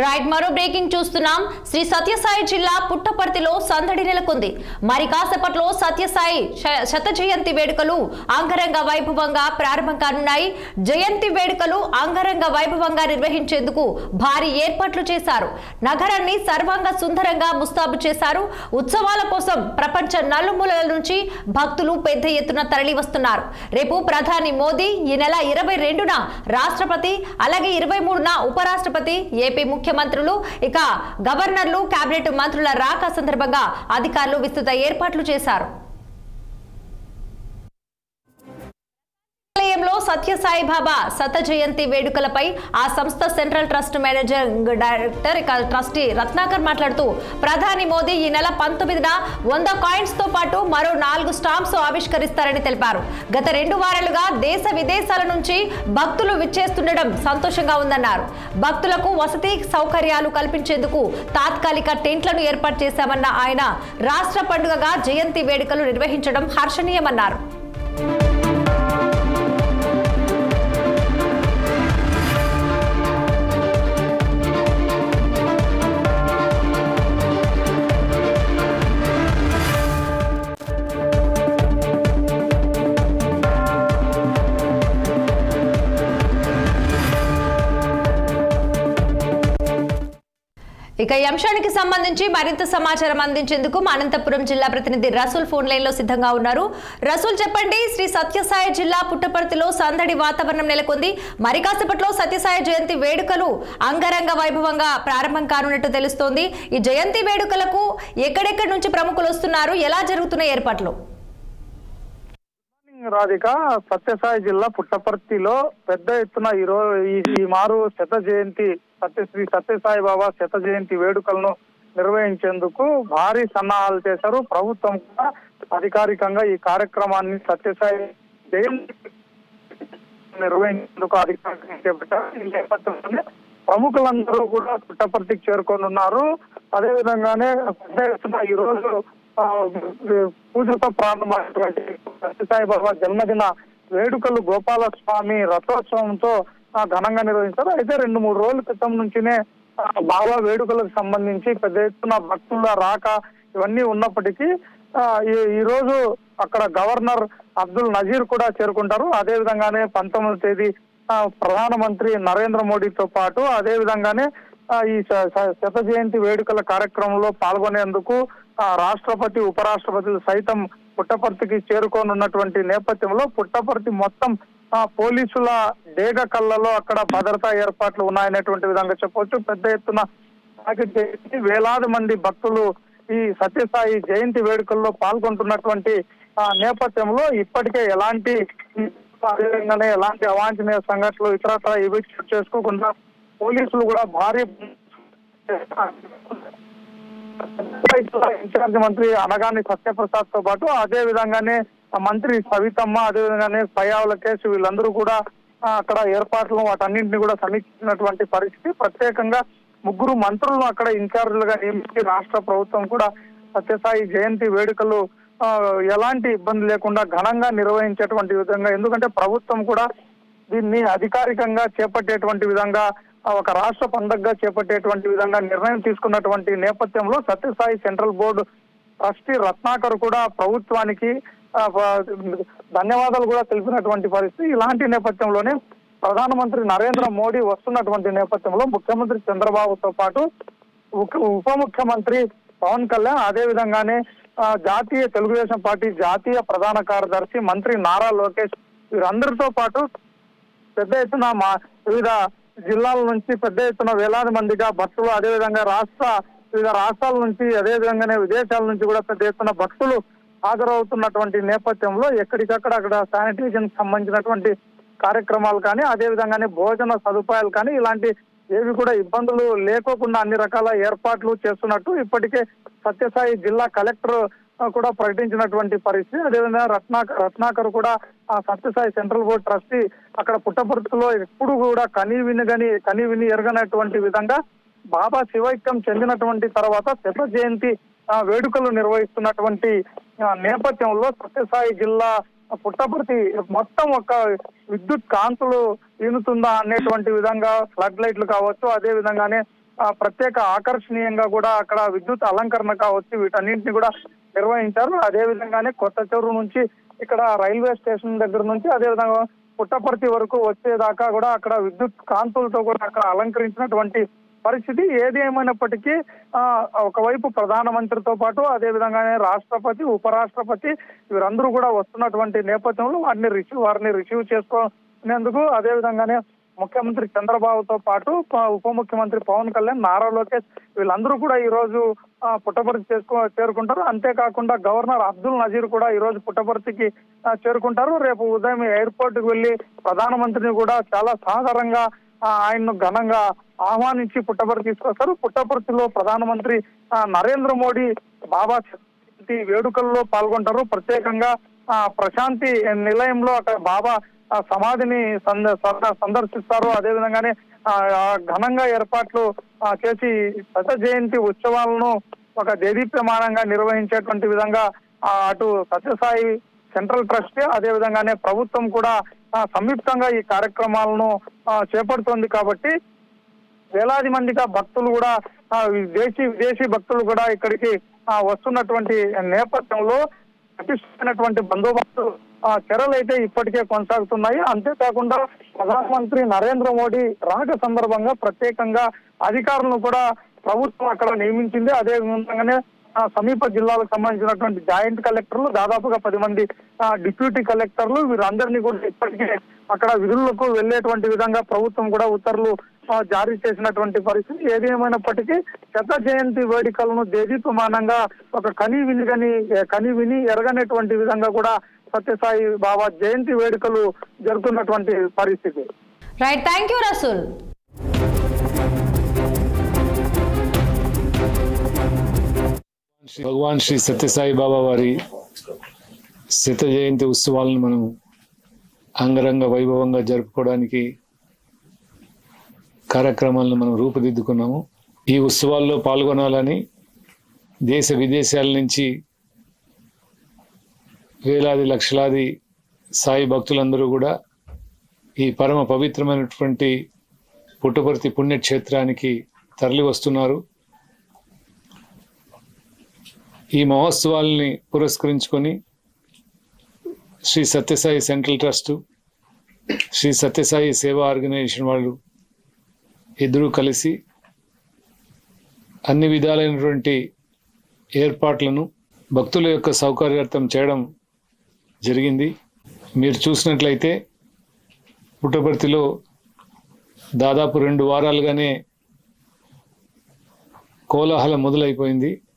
Right మరో breaking చూస్తున్నాం. శ్రీ సత్యసాయి జిల్లా పుట్టపర్తిలో సందడి నెలకొంది. మరి కాసేపట్లో సత్యసాయి శత జయంతి వేడుకలు అంగరంగ వైభవంగా ప్రారంభం కానున్నాయి. జయంతి వేడుకలు అంగరంగ వైభవంగా నిర్వహించేందుకు భారీ ఏర్పాట్లు చేశారు. నగరాన్ని సర్వాంగ సుందరంగా ముస్తాబు చేశారు. ఉత్సవాల కోసం ప్రపంచ నలుమూలల నుంచి భక్తులు పెద్ద ఎత్తున తరలి వస్తున్నారు. రేపు ప్రధాని మోదీ, ఈ నెల 22న రాష్ట్రపతి, అలాగే 23న ఉపరాష్ట్రపతి, ఏపీ ముఖ్యమంత్రులు, ఇక గవర్నర్లు, కేబినెట్ మంత్రుల రాక సందర్భంగా అధికారులు విస్తృత ఏర్పాట్లు చేశారు. సత్యసాయి బాబా శత జయంతి వేడుకలపై ఆ సంస్థ central trust managing director trustee Ratnakar మాట్లాడుతూ, ప్రధాని మోదీ ఈ నెల 19న 100 కాయిన్స్ తో పాటు మరో 4 స్టాంప్స్ ఆవిష్కరిస్తారని తెలిపారు. గత 2 వారాలుగా దేశ విదేశాల నుంచి భక్తులు విచ్చేస్తుండడం సంతోషంగా ఉందన్నారు. భక్తులకు వసతి సౌకర్యాలు కల్పించేందుకు తాత్కాలిక టెంట్లను ఏర్పాటు చేశామన్న ఆయన, రాష్ట్ర పండుగగా జయంతి వేడుకలు నిర్వహించడం హర్షణీయమన్నారు. ఇక ఈ అంశానికి సంబంధించి మరింత సమాచారం అందించేందుకు అనంతపురం జిల్లా ప్రతినిధి రసూల్ ఫోన్ లైన్ లో సిద్ధంగా ఉన్నారు. రసూల్, చెప్పండి, శ్రీ సత్యసాయి జిల్లా పుట్టపర్తిలో సందడి వాతావరణం నెలకొంది. మరి కాసేపట్లో సత్యసాయి జయంతి వేడుకలు అంగరంగ వైభవంగా ప్రారంభం కానున్నట్టు తెలుస్తోంది. ఈ జయంతి వేడుకలకు ఎక్కడెక్కడి నుంచి ప్రముఖులు వస్తున్నారు, ఎలా జరుగుతున్న ఏర్పాట్లు? రాధిక, సత్యసాయి జిల్లా పుట్టపర్తిలో పెద్ద ఎత్తున ఈ మారు శత జయంతి శ్రీ సత్యసాయి బాబా శత జయంతి వేడుకలను నిర్వహించేందుకు భారీ సన్నాహాలు చేశారు. ప్రభుత్వం కూడా అధికారికంగా ఈ కార్యక్రమాన్ని సత్యసాయి జయంతి నిర్వహించేందుకు అధికారికంగా చేపట్టారు. ఈ నేపథ్యంలోనే ప్రముఖులందరూ కూడా పుట్టపర్తికి చేరుకోనున్నారు. అదేవిధంగానే పెద్ద ఎత్తున ఈ రోజు పూజతో ప్రారంభమైనటువంటి సత్యసాయి బాబా జన్మదిన వేడుకలు గోపాలస్వామి రథోత్సవంతో ఘనంగా నిర్వహించారు. అయితే 2-3 రోజుల క్రితం నుంచినే బాబా వేడుకలకు సంబంధించి పెద్ద ఎత్తున భక్తుల రాక ఇవన్నీ ఉన్నప్పటికీ ఈ రోజు అక్కడ గవర్నర్ అబ్దుల్ నజీర్ కూడా చేరుకుంటారు. అదే విధంగానే 19వ తేదీ ప్రధానమంత్రి నరేంద్ర మోడీతో పాటు అదే విధంగానే ఈ శత జయంతి వేడుకల కార్యక్రమంలో పాల్గొనేందుకు రాష్ట్రపతి, ఉపరాష్ట్రపతులు సైతం పుట్టపర్తికి చేరుకోనున్నటువంటి నేపథ్యంలో పుట్టపర్తి మొత్తం పోలీసుల డేగ కళ్ళలో అక్కడ భద్రతా ఏర్పాట్లు ఉన్నాయనేటువంటి విధంగా చెప్పవచ్చు. పెద్ద ఎత్తున వేలాది మంది భక్తులు ఈ సత్యసాయి జయంతి వేడుకల్లో పాల్గొంటున్నటువంటి నేపథ్యంలో ఇప్పటికే ఎలాంటి అవాంఛనీయ సంఘటనలు ఇతరత్ర ఇవి చేసుకోకుండా పోలీసులు కూడా భారీ ఇన్ఛార్జ్ మంత్రి అనగాని సత్యప్రసాద్ తో పాటు అదే విధంగానే మంత్రి సవితమ్మ, అదే విధంగానే పయ్యావుల కేసు వీళ్ళందరూ కూడా అక్కడ ఏర్పాట్లు వాటన్నింటినీ కూడా సమీక్షించినటువంటి పరిస్థితి. ప్రత్యేకంగా 3 మంత్రులను అక్కడ ఇన్ఛార్జీలుగా నియమించి రాష్ట్ర ప్రభుత్వం కూడా సత్యసాయి జయంతి వేడుకలు ఎలాంటి ఇబ్బంది లేకుండా ఘనంగా నిర్వహించేటువంటి విధంగా, ఎందుకంటే ప్రభుత్వం కూడా దీన్ని అధికారికంగా చేపట్టేటువంటి విధంగా ఒక రాష్ట్ర పండుగగా చేపట్టేటువంటి విధంగా నిర్ణయం తీసుకున్నటువంటి నేపథ్యంలో Sathya Sai central board trustee Ratnakar కూడా ప్రభుత్వానికి ధన్యవాదాలు కూడా తెలిపినటువంటి పరిస్థితి. ఇలాంటి నేపథ్యంలోనే ప్రధానమంత్రి నరేంద్ర మోడీ వస్తున్నటువంటి నేపథ్యంలో ముఖ్యమంత్రి చంద్రబాబుతో పాటు ఉప ముఖ్యమంత్రి పవన్ కళ్యాణ్, అదే విధంగానే జాతీయ తెలుగుదేశం పార్టీ జాతీయ ప్రధాన కార్యదర్శి మంత్రి నారా లోకేష్ వీరందరితో పాటు పెద్ద ఎత్తున వివిధ జిల్లాల నుంచి పెద్ద ఎత్తున వేలాది మందిగా భక్తులు, అదేవిధంగా వివిధ రాష్ట్రాల నుంచి, అదే విధంగానే విదేశాల నుంచి కూడా పెద్ద ఎత్తున భక్తులు హాజరవుతున్నటువంటి నేపథ్యంలో ఎక్కడికక్కడ అక్కడ శానిటైజేషన్ సంబంధించినటువంటి కార్యక్రమాలు కానీ, అదే విధంగానే భోజన సదుపాయాలు కానీ ఇలాంటి ఏవి కూడా ఇబ్బందులు లేకోకుండా అన్ని రకాల ఏర్పాట్లు చేస్తున్నట్టు ఇప్పటికే సత్యసాయి జిల్లా కలెక్టర్ కూడా ప్రకటించినటువంటి పరిస్థితి. అదేవిధంగా రత్నాకర్ కూడా ఆ సత్యసాయి సెంట్రల్ బోర్డు ట్రస్టీ అక్కడ పుట్టపర్తిలో ఎప్పుడు కూడా కని విని ఎరగనటువంటి విధంగా బాబా శివైక్యం చెందినటువంటి తర్వాత శత జయంతి వేడుకలు నిర్వహిస్తున్నటువంటి నేపథ్యంలో సత్యసాయి జిల్లా పుట్టపర్తి మొత్తం ఒక విద్యుత్ కాంతులు ఈనుతుందా అనేటువంటి విధంగా ఫ్లడ్ లైట్లు కావచ్చు, అదే విధంగానే ప్రత్యేక ఆకర్షణీయంగా కూడా అక్కడ విద్యుత్ అలంకరణ కావచ్చు, వీటన్నింటినీ కూడా నిర్వహించారు. అదే విధంగానే కొత్త చెరువు నుంచి ఇక్కడ రైల్వే స్టేషన్ దగ్గర నుంచి అదే విధంగా పుట్టపర్తి వరకు వచ్చేదాకా కూడా అక్కడ విద్యుత్ కాంతులతో కూడా అక్కడ అలంకరించినటువంటి పరిస్థితి. ఏది ఏమైనప్పటికీ ఒకవైపు ప్రధానమంత్రితో పాటు అదే విధంగానే రాష్ట్రపతి, ఉపరాష్ట్రపతి వీరందరూ కూడా వస్తున్నటువంటి నేపథ్యంలో వారిని రిసీవ్ చేసుకునేందుకు అదే విధంగానే ముఖ్యమంత్రి చంద్రబాబుతో పాటు ఉప ముఖ్యమంత్రి పవన్ కళ్యాణ్, నారా లోకేష్ వీళ్ళందరూ కూడా ఈ రోజు పుట్టపర్తి చేరుకుంటారు. అంతేకాకుండా గవర్నర్ అబ్దుల్ నజీర్ కూడా ఈ రోజు పుట్టపర్తికి చేరుకుంటారు. రేపు ఉదయం ఎయిర్పోర్ట్ కు వెళ్లి ప్రధానమంత్రిని కూడా చాలా సాధారణంగా ఆయన్ను ఘనంగా ఆహ్వానించి పుట్టపర్తి తీసుకొస్తారు. పుట్టపర్తిలో ప్రధానమంత్రి నరేంద్ర మోడీ బాబా జయంతి వేడుకల్లో పాల్గొంటారు. ప్రత్యేకంగా ప్రశాంతి నిలయంలో అక్కడ బాబా సమాధిని సందర్శిస్తారు. అదే విధంగానే ఘనంగా ఏర్పాట్లు చేసి శత జయంతి ఉత్సవాలను ఒక దేదీప్యమానంగా నిర్వహించేటువంటి విధంగా అటు సత్యసాయి సెంట్రల్ ట్రస్ట్ అదే విధంగానే ప్రభుత్వం కూడా సంయుక్తంగా ఈ కార్యక్రమాలను చేపడుతోంది. కాబట్టి వేలాది మందిగా భక్తులు కూడా విదేశీ భక్తులు కూడా ఇక్కడికి వస్తున్నటువంటి నేపథ్యంలో పటిష్టమైనటువంటి బందోబస్తు చర్యలు అయితే ఇప్పటికే కొనసాగుతున్నాయి. అంతేకాకుండా ప్రధానమంత్రి నరేంద్ర మోడీ రాక సందర్భంగా ప్రత్యేకంగా అధికారులను కూడా ప్రభుత్వం అక్కడ నియమించింది. అదే విధంగానే సమీప జిల్లాలకు సంబంధించినటువంటి జాయింట్ కలెక్టర్లు, దాదాపుగా 10 మంది డిప్యూటీ కలెక్టర్లు వీరందరినీ కూడా ఇప్పటికే అక్కడ విధులకు వెళ్లేటువంటి విధంగా ప్రభుత్వం కూడా ఉత్తర్వులు జారీ చేసినటువంటి పరిస్థితి. ఏది ఏమైనప్పటికీ శత జయంతి వేడుకలను దేదీప్యమానంగా ఒక కని విని ఎరగనటువంటి విధంగా కూడా సత్యసాయి బాబా జయంతి వేడుకలు జరుగుతున్నటువంటి పరిస్థితి. Right, thank you Rasool. Bhagwan Shri Sathya Sai Baba శత జయంతి ఉత్సవాలను మనం అంగరంగ వైభవంగా జరుపుకోవడానికి కార్యక్రమాలను మనం రూపుదిద్దుకున్నాము. ఈ ఉత్సవాల్లో పాల్గొనాలని దేశ విదేశాల నుంచి వేలాది లక్షలాది సాయి భక్తులందరూ కూడా ఈ పరమ పవిత్రమైనటువంటి పుట్టపర్తి పుణ్యక్షేత్రానికి తరలి వస్తున్నారు. ఈ మహోత్సవాల్ని పురస్కరించుకొని శ్రీ సత్యసాయి సెంట్రల్ ట్రస్ట్, శ్రీ సత్యసాయి సేవా ఆర్గనైజేషన్ వాళ్ళు ఇద్దరూ కలిసి అన్ని విధాలైనటువంటి ఏర్పాట్లను భక్తుల యొక్క సౌకర్యార్థం చేయడం జరిగింది. మీరు చూసినట్లయితే పుట్టపర్తిలో దాదాపు 2 వారాలుగానే కోలాహలం మొదలైపోయింది.